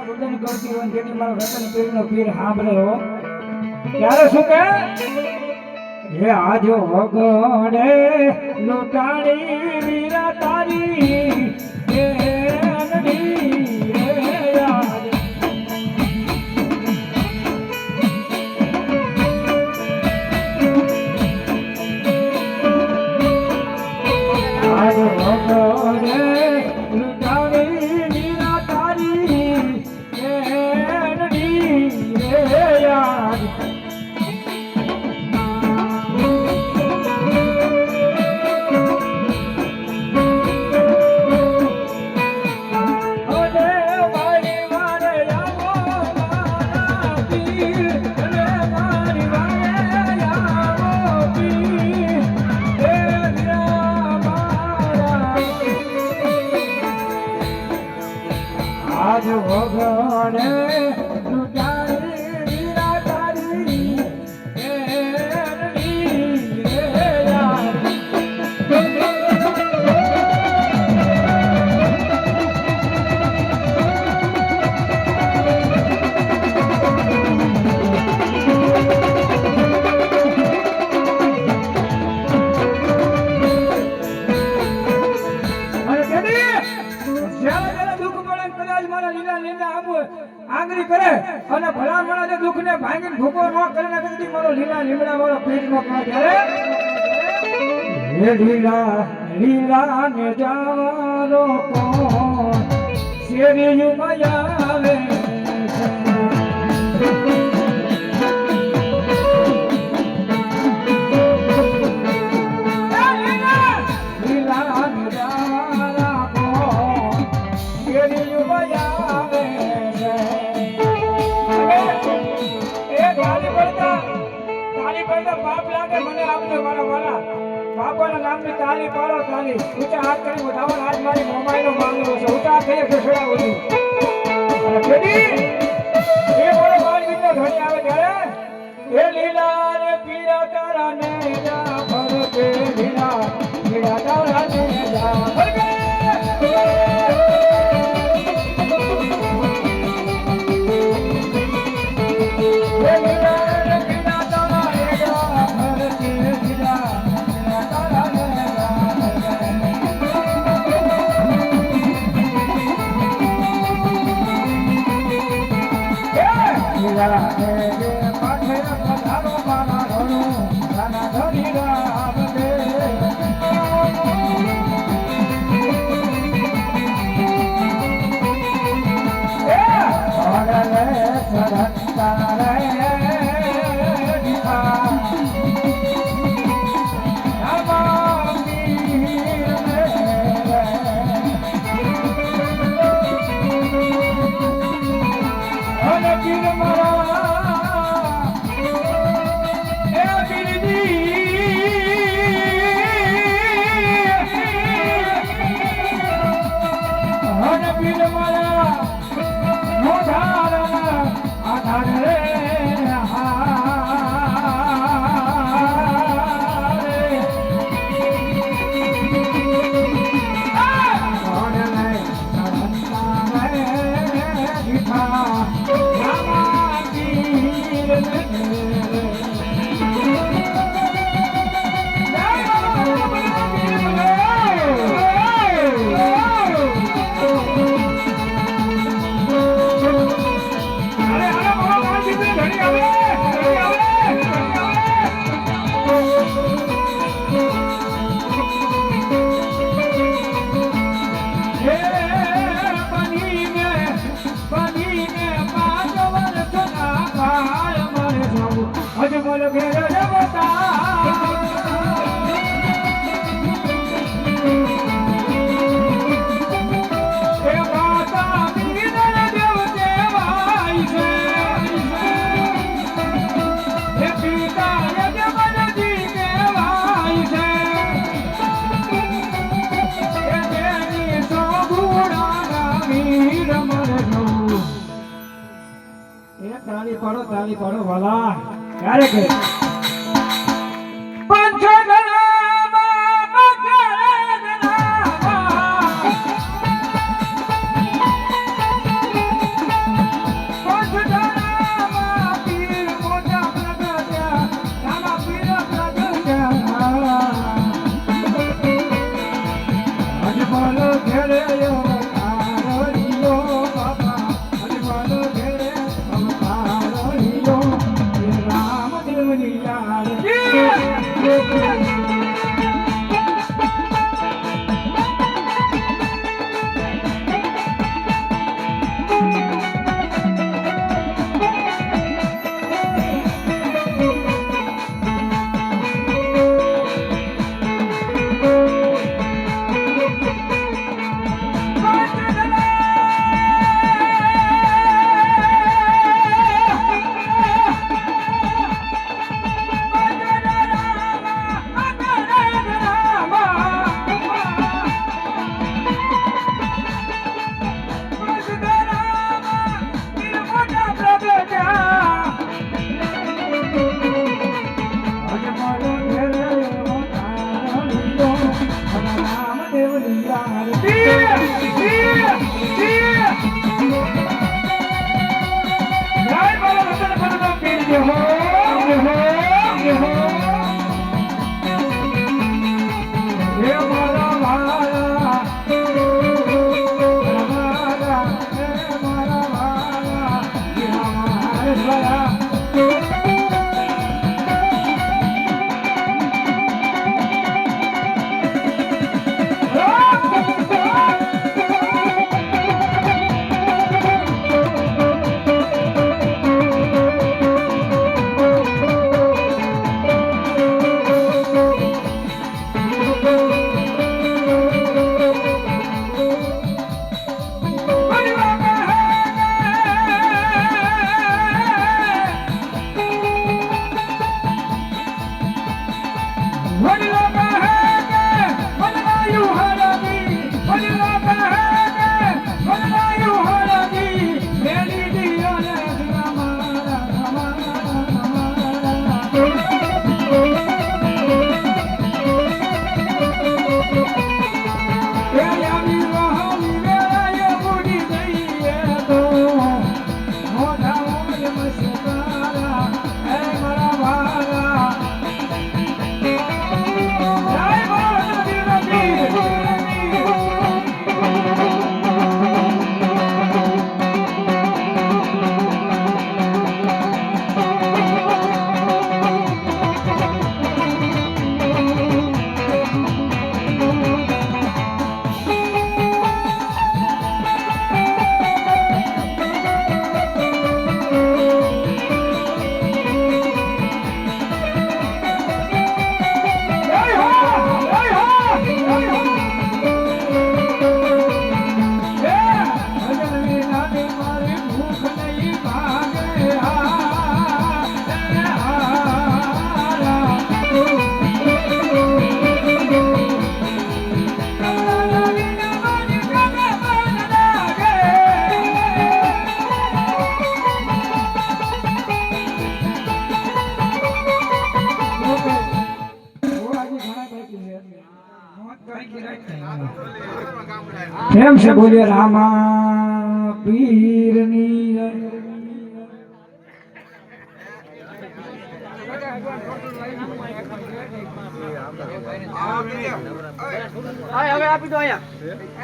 રુદન કરતી હોય જેથી મારો રતન પીરનો પીર સાંભળે હો ત્યારે શું કહે હે આજો વગડે લૂંટાણી વીરા તારી હે અનડી રે યાદ આજો વગડે લૂંટાણી વીરા તારી હે અનડી રે યાદ આજ વગણે લૂંટાણી વીરા તારી હે અનડી રે યાદ આંગળી કરે અને ભલા માણસ દુઃખ ને ભાંગીને ભૂકો ન કરે ને કદી મારો લીલા લીમડા વાળો પેટ નો કાઢ હે લીલા લીલા ને જાવાનો કોણ શેરીયું માં આવે લીલા ને જાવાના કોણ શેરીયું માં આવે બાપ લાગે મને આપજો મારા વાલા બાપાના નામની તાલી પાડો તાલી ઊંચા હાથ કરી ઉઠાવો આજ મારી મોમાઈનો માંગલો છે ઊંચા હાથ કરી ખસડાવો છું અને કેડી એ બોલો બાળ બીજો ધણી આવે ત્યારે એ લીલા રે પીરા તારા ને જા ફરકે લીલા પીરા તારા ને જા ફરકે અજમલ ઘેર તાલી પાડો વાલા ક્યારે કે કેમ છે બોલે રામા પીરની જય. હવે આપી દો અહીંયા.